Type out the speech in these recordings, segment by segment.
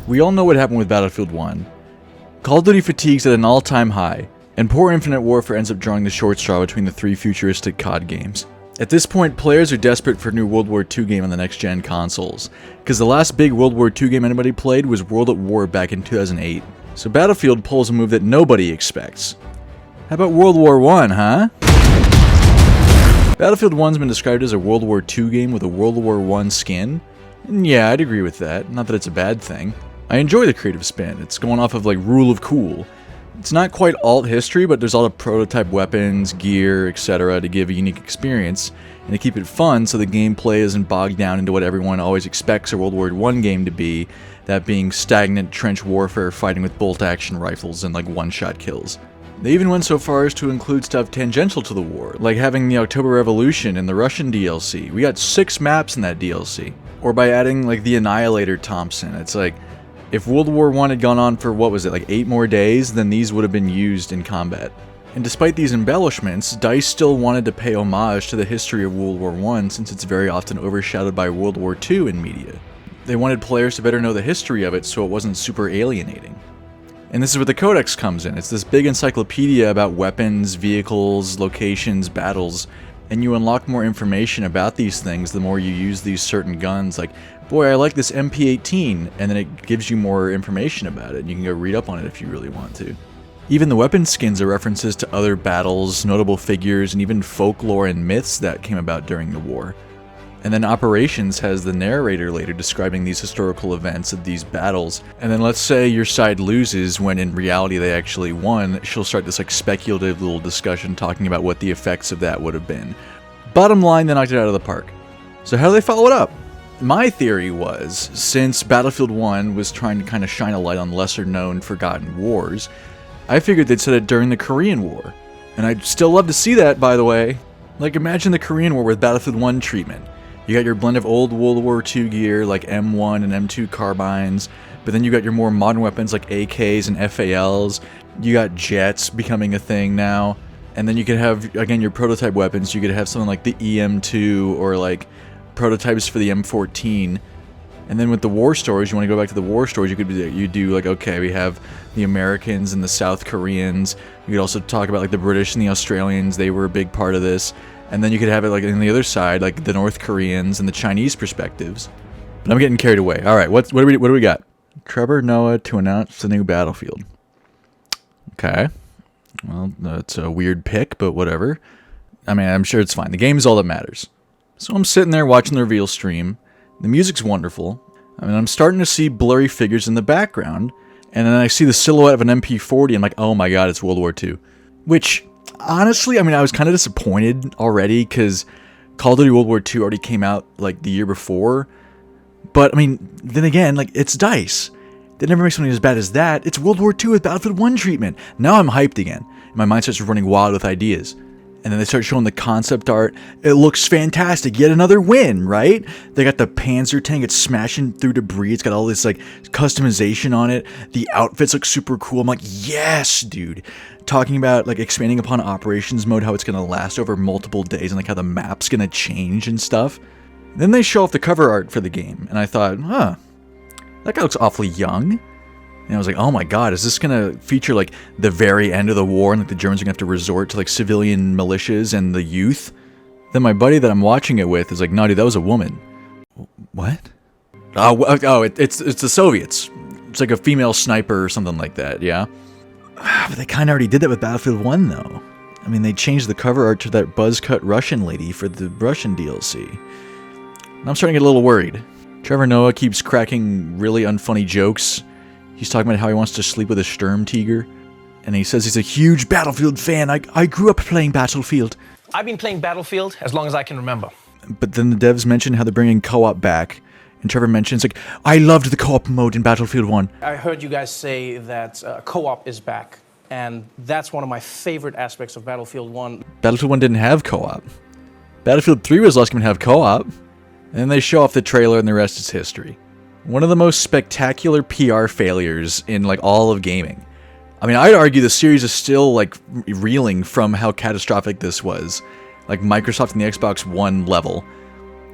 We all know what happened with Battlefield 1. Call of Duty fatigue's at an all-time high, and poor Infinite Warfare ends up drawing the short straw between the three futuristic CoD games. At this point, players are desperate for a new World War II game on the next-gen consoles, because the last big World War II game anybody played was World at War back in 2008. So Battlefield pulls a move that nobody expects. How about World War I, huh? Battlefield 1's been described as a World War II game with a World War I skin. And yeah, I'd agree with that, not that it's a bad thing. I enjoy the creative spin. It's going off of like rule of cool. It's not quite alt history, but there's a lot of prototype weapons, gear, etc. to give a unique experience, and to keep it fun so the gameplay isn't bogged down into what everyone always expects a World War I game to be, that being stagnant trench warfare fighting with bolt-action rifles and like one-shot kills. They even went so far as to include stuff tangential to the war, like having the October Revolution in the Russian DLC. We got 6 maps in that DLC. Or by adding like the Annihilator Thompson. It's like, if World War I had gone on for, what was it, like 8 more days, then these would have been used in combat. And despite these embellishments, DICE still wanted to pay homage to the history of World War I since it's very often overshadowed by World War II in media. They wanted players to better know the history of it so it wasn't super alienating. And this is where the Codex comes in. It's this big encyclopedia about weapons, vehicles, locations, battles, and you unlock more information about these things the more you use these certain guns. Like, boy, I like this MP18, and then it gives you more information about it, and you can go read up on it if you really want to. Even the weapon skins are references to other battles, notable figures, and even folklore and myths that came about during the war. And then Operations has the narrator later describing these historical events of these battles, and then let's say your side loses when in reality they actually won, she'll start this like speculative little discussion talking about what the effects of that would have been. Bottom line, they knocked it out of the park. So how do they follow it up? My theory was, since Battlefield 1 was trying to kind of shine a light on lesser-known, forgotten wars, I figured they'd set it during the Korean War. And I'd still love to see that, by the way. Like, imagine the Korean War with Battlefield 1 treatment. You got your blend of old World War II gear, like M1 and M2 carbines, but then you got your more modern weapons like AKs and FALs. You got jets becoming a thing now. And then you could have, again, your prototype weapons. You could have something like the EM2 or like prototypes for the M14. And then with the war stories, you want to go back to the war stories, you do like, okay, we have the Americans and the South Koreans. You could also talk about like the British and the Australians. They were a big part of this. And then you could have it like on the other side, like the North Koreans and the Chinese perspectives. But I'm getting carried away. All right, what do we got? Trevor Noah to announce the new Battlefield. Okay. Well, that's a weird pick, but whatever. I mean, I'm sure it's fine. The game is all that matters. So I'm sitting there watching the reveal stream. The music's wonderful. I mean, I'm starting to see blurry figures in the background. And then I see the silhouette of an MP40. I'm like, oh my god, it's World War II. Which, honestly, I mean, I was kind of disappointed already because Call of Duty World War II already came out like the year before. But, I mean, then again, like, it's DICE. That never makes something as bad as that. It's World War II with Battlefield 1 treatment. Now I'm hyped again. And my mind starts running wild with ideas. And then they start showing the concept art. It looks fantastic. Yet another win, right? They got the Panzer tank. It's smashing through debris. It's got all this, like, customization on it. The outfits look super cool. I'm like, yes, dude. Talking about, like, expanding upon operations mode, how it's going to last over multiple days, and, like, how the map's going to change and stuff. Then they show off the cover art for the game. And I thought, huh, that guy looks awfully young. And I was like, oh my god, is this going to feature, like, the very end of the war and, like, the Germans are going to have to resort to, like, civilian militias and the youth? Then my buddy that I'm watching it with is like, no, dude, that was a woman. What? Oh, it's the Soviets. It's like a female sniper or something like that, yeah? But they kind of already did that with Battlefield 1, though. I mean, they changed the cover art to that buzz-cut Russian lady for the Russian DLC. And I'm starting to get a little worried. Trevor Noah keeps cracking really unfunny jokes. He's talking about how he wants to sleep with a Sturmtiger. And he says he's a huge Battlefield fan. I grew up playing Battlefield. I've been playing Battlefield as long as I can remember. But then the devs mention how they're bringing co-op back. And Trevor mentions, like, I loved the co-op mode in Battlefield 1. I heard you guys say that co-op is back. And that's one of my favorite aspects of Battlefield 1. Battlefield 1 didn't have co-op. Battlefield 3 was last going to have co-op. And then they show off the trailer and the rest is history. One of the most spectacular PR failures in, like, all of gaming. I mean, I'd argue the series is still, like, reeling from how catastrophic this was. Like, Microsoft and the Xbox One level.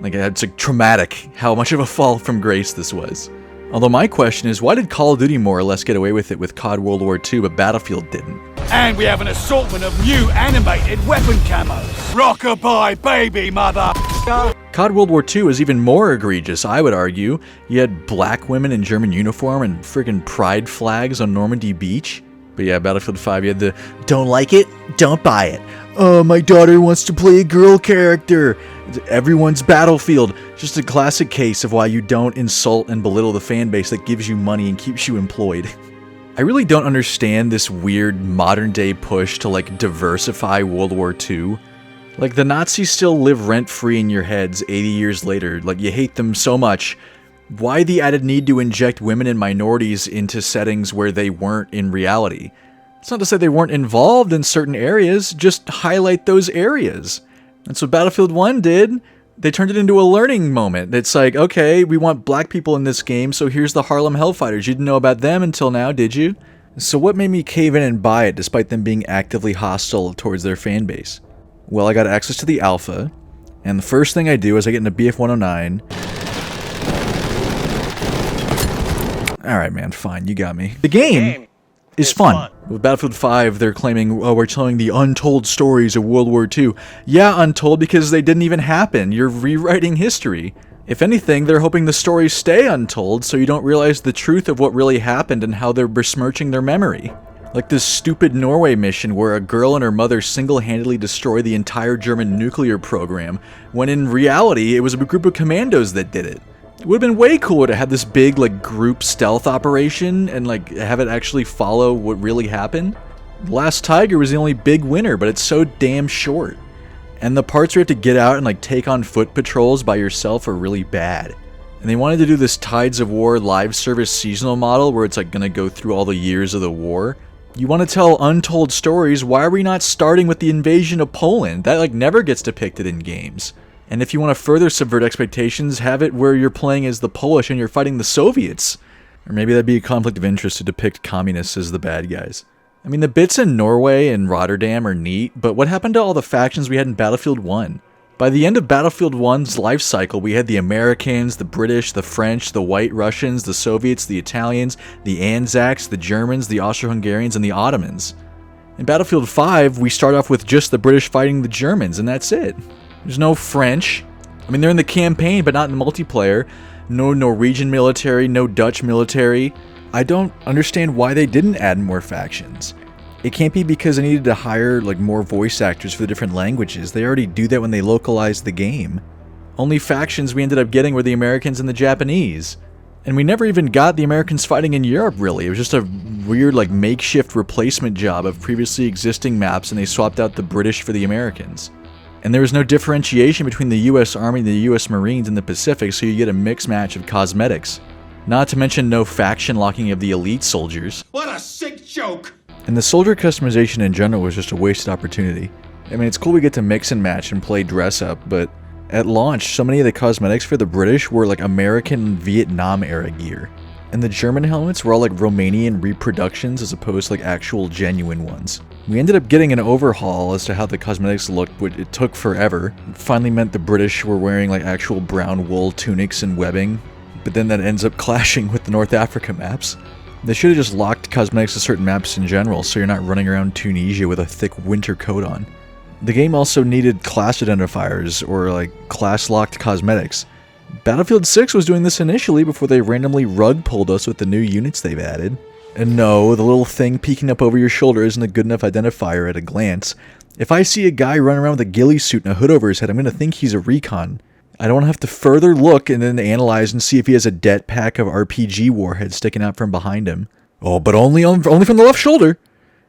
Like, it's, like, traumatic how much of a fall from grace this was. Although my question is, why did Call of Duty more or less get away with it with CoD World War II, but Battlefield didn't? And we have an assortment of new animated weapon camos. Rockabye, baby, mother. CoD World War II is even more egregious, I would argue. You had black women in German uniform and friggin' pride flags on Normandy Beach. But yeah, Battlefield 5, you had the, don't like it? Don't buy it. Oh, my daughter wants to play a girl character. Everyone's Battlefield. Just a classic case of why you don't insult and belittle the fan base that gives you money and keeps you employed. I really don't understand this weird modern day push to like diversify World War II. Like the Nazis still live rent-free in your heads 80 years later. Like you hate them so much. Why the added need to inject women and minorities into settings where they weren't in reality? It's not to say they weren't involved in certain areas, just highlight those areas. That's what Battlefield 1 did. They turned it into a learning moment. It's like, okay, we want black people in this game, so here's the Harlem Hellfighters. You didn't know about them until now, did you? So what made me cave in and buy it, despite them being actively hostile towards their fan base? Well, I got access to the alpha, and the first thing I do is I get into BF-109. Alright man, fine, you got me. The game is fun. With Battlefield 5, they're claiming, oh, we're telling the untold stories of World War II. Yeah, untold because they didn't even happen. You're rewriting history. If anything, they're hoping the stories stay untold so you don't realize the truth of what really happened and how they're besmirching their memory. Like this stupid Norway mission where a girl and her mother single-handedly destroyed the entire German nuclear program, when in reality, it was a group of commandos that did it. It would have been way cooler to have this big, like, group stealth operation and, like, have it actually follow what really happened. The Last Tiger was the only big winner, but it's so damn short. And the parts where you have to get out and, like, take on foot patrols by yourself are really bad. And they wanted to do this Tides of War live service seasonal model where it's, like, gonna go through all the years of the war. You want to tell untold stories, why are we not starting with the invasion of Poland? That, like, never gets depicted in games. And if you want to further subvert expectations, have it where you're playing as the Polish and you're fighting the Soviets. Or maybe that'd be a conflict of interest to depict communists as the bad guys. I mean, the bits in Norway and Rotterdam are neat, but what happened to all the factions we had in Battlefield 1? By the end of Battlefield 1's life cycle, we had the Americans, the British, the French, the White Russians, the Soviets, the Italians, the Anzacs, the Germans, the Austro-Hungarians, and the Ottomans. In Battlefield 5, we start off with just the British fighting the Germans, and that's it. There's no French. I mean, they're in the campaign, but not in the multiplayer. No Norwegian military, no Dutch military. I don't understand why they didn't add more factions. It can't be because they needed to hire, like, more voice actors for the different languages. They already do that when they localized the game. Only factions we ended up getting were the Americans and the Japanese. And we never even got the Americans fighting in Europe, really. It was just a weird, like, makeshift replacement job of previously existing maps, and they swapped out the British for the Americans. And there was no differentiation between the US Army and the US Marines in the Pacific, so you get a mixed match of cosmetics. Not to mention no faction locking of the elite soldiers. What a sick joke! And the soldier customization in general was just a wasted opportunity. I mean, it's cool we get to mix and match and play dress up, but at launch, so many of the cosmetics for the British were like American Vietnam era gear. And the German helmets were all like Romanian reproductions as opposed to like actual genuine ones. We ended up getting an overhaul as to how the cosmetics looked, but it took forever. It finally meant the British were wearing like actual brown wool tunics and webbing, but then that ends up clashing with the North Africa maps. They should have just locked cosmetics to certain maps in general, so you're not running around Tunisia with a thick winter coat on. The game also needed class identifiers, or like class-locked cosmetics. Battlefield 6 was doing this initially before they randomly rug-pulled us with the new units they've added. And no, the little thing peeking up over your shoulder isn't a good enough identifier at a glance. If I see a guy running around with a ghillie suit and a hood over his head, I'm going to think he's a recon. I don't have to further look and then analyze and see if he has a det pack of RPG warheads sticking out from behind him. Oh, but only from the left shoulder.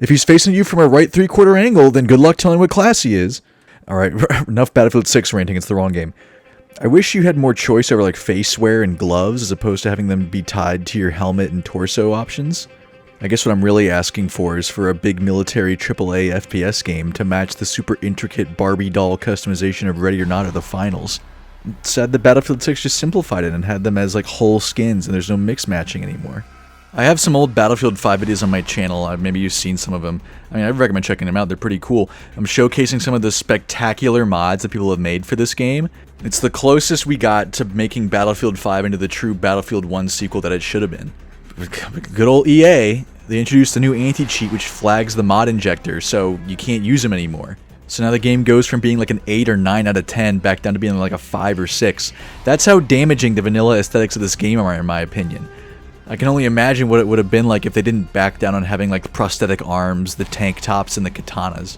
If he's facing you from a right 3/4 angle, then good luck telling what class he is. Alright, enough Battlefield 6 ranting, it's the wrong game. I wish you had more choice over like face wear and gloves as opposed to having them be tied to your helmet and torso options. I guess what I'm really asking for is for a big military AAA FPS game to match the super intricate Barbie doll customization of Ready or Not or the finals. It's sad that Battlefield 6 just simplified it and had them as like whole skins and there's no mix matching anymore. I have some old Battlefield 5 videos on my channel. Maybe you've seen some of them. I mean, I recommend checking them out. They're pretty cool. I'm showcasing some of the spectacular mods that people have made for this game. It's the closest we got to making Battlefield 5 into the true Battlefield 1 sequel that it should have been. Good old EA, they introduced a new anti-cheat which flags the mod injector, so you can't use them anymore. So now the game goes from being like an 8 or 9 out of 10 back down to being like a 5 or 6. That's how damaging the vanilla aesthetics of this game are, in my opinion. I can only imagine what it would have been like if they didn't back down on having like the prosthetic arms, the tank tops, and the katanas.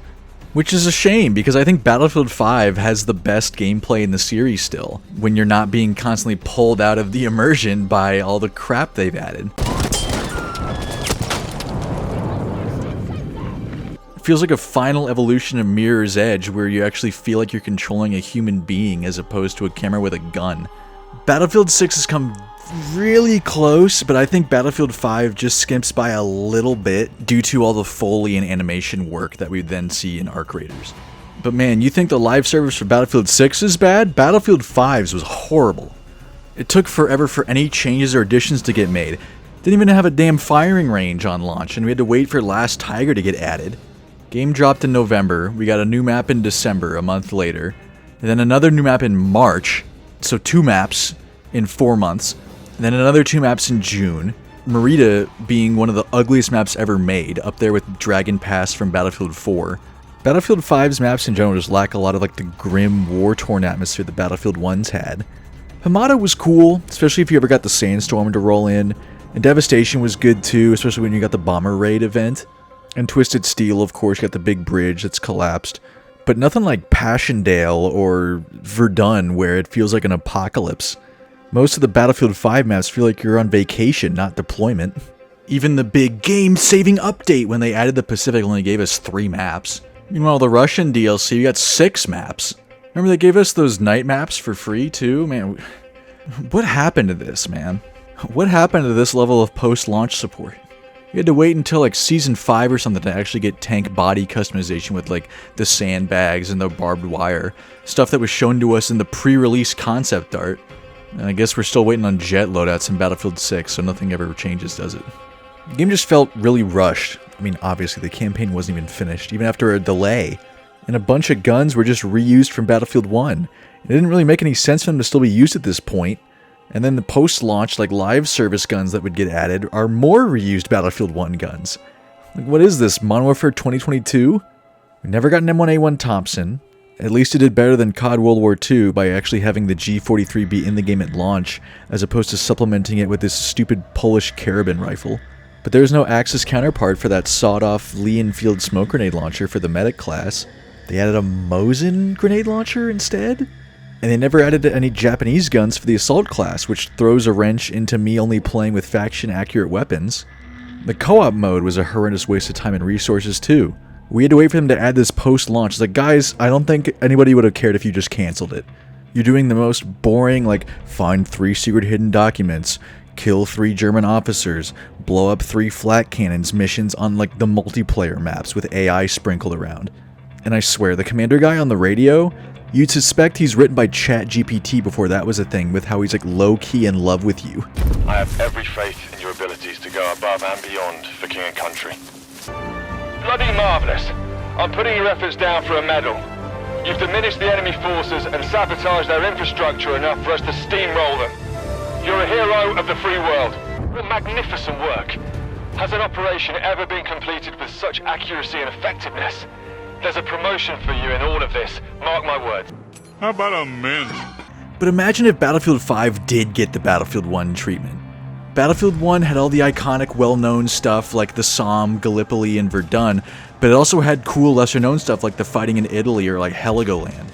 Which is a shame, because I think Battlefield 5 has the best gameplay in the series still, when you're not being constantly pulled out of the immersion by all the crap they've added. It feels like a final evolution of Mirror's Edge, where you actually feel like you're controlling a human being as opposed to a camera with a gun. Battlefield 6 has come really close, but I think Battlefield 5 just skimps by a little bit due to all the Foley and animation work that we then see in Arc Raiders. But man, you think the live service for Battlefield 6 is bad? Battlefield 5's was horrible. It took forever for any changes or additions to get made. Didn't even have a damn firing range on launch, and we had to wait for Last Tiger to get added. Game dropped in November, we got a new map in December, a month later, and then another new map in March, so 2 maps in 4 months. And then another 2 maps in June, Merida being one of the ugliest maps ever made, up there with Dragon Pass from Battlefield 4. Battlefield 5's maps in general just lack a lot of like the grim, war-torn atmosphere that Battlefield 1's had. Hamada was cool, especially if you ever got the Sandstorm to roll in, and Devastation was good too, especially when you got the Bomber Raid event. And Twisted Steel, of course, you got the big bridge that's collapsed. But nothing like Passchendaele or Verdun, where it feels like an apocalypse. Most of the Battlefield 5 maps feel like you're on vacation, not deployment. Even the big game-saving update when they added the Pacific only gave us 3 maps. Meanwhile, the Russian DLC, we got 6 maps. Remember they gave us those night maps for free too? Man, what happened to this, man? What happened to this level of post-launch support? We had to wait until like Season 5 or something to actually get tank body customization with like the sandbags and the barbed wire. Stuff that was shown to us in the pre-release concept art. And I guess we're still waiting on jet loadouts in Battlefield 6, so nothing ever changes, does it? The game just felt really rushed. I mean, obviously, the campaign wasn't even finished, even after a delay. And a bunch of guns were just reused from Battlefield 1. It didn't really make any sense for them to still be used at this point. And then the post-launch, like, live service guns that would get added are more reused Battlefield 1 guns. Like, what is this, Modern Warfare 2022? We never got an M1A1 Thompson. At least it did better than CoD WWII by actually having the G43 be in the game at launch, as opposed to supplementing it with this stupid Polish carabin rifle. But there's no Axis counterpart for that sawed-off Lee Enfield smoke grenade launcher for the medic class. They added a Mosin grenade launcher instead? And they never added any Japanese guns for the assault class, which throws a wrench into me only playing with faction-accurate weapons. The co-op mode was a horrendous waste of time and resources too. We had to wait for them to add this post-launch. It's like, guys, I don't think anybody would have cared if you just canceled it. You're doing the most boring, like, find 3 secret hidden documents, kill 3 German officers, blow up 3 flat cannons missions on, like, the multiplayer maps with AI sprinkled around. And I swear, the commander guy on the radio, you'd suspect he's written by ChatGPT before that was a thing, with how he's, like, low-key in love with you. I have every faith in your abilities to go above and beyond for king and country. Bloody marvellous. I'm putting your efforts down for a medal. You've diminished the enemy forces and sabotaged their infrastructure enough for us to steamroll them. You're a hero of the free world. Magnificent work. Has an operation ever been completed with such accuracy and effectiveness? There's a promotion for you in all of this, mark my words. How about a mint? But imagine if Battlefield 5 did get the Battlefield 1 treatment. Battlefield 1 had all the iconic, well-known stuff like the Somme, Gallipoli, and Verdun, but it also had cool, lesser-known stuff like the fighting in Italy or like Heligoland.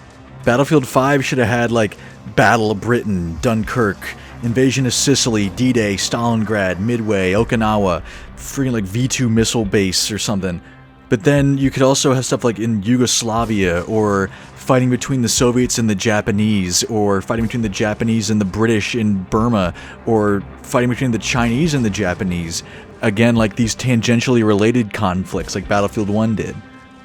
Battlefield 5 should have had like Battle of Britain, Dunkirk, Invasion of Sicily, D-Day, Stalingrad, Midway, Okinawa, freaking like V2 missile base or something. But then you could also have stuff like in Yugoslavia, or fighting between the Soviets and the Japanese, or fighting between the Japanese and the British in Burma, or fighting between the Chinese and the Japanese. Again, like these tangentially related conflicts like Battlefield 1 did.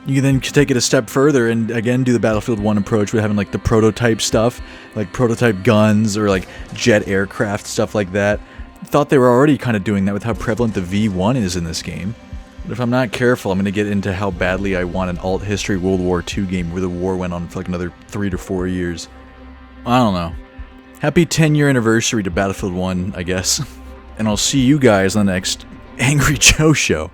You then could take it a step further and again do the Battlefield 1 approach with having like the prototype stuff, like prototype guns or like jet aircraft, stuff like that. thought they were already kind of doing that with how prevalent the V1 is in this game. But if I'm not careful, I'm going to get into how badly I want an alt history World War II game where the war went on for like another 3 to 4 years. I don't know. Happy 10-year anniversary to Battlefield 1, I guess. And I'll see you guys on the next Angry Joe show.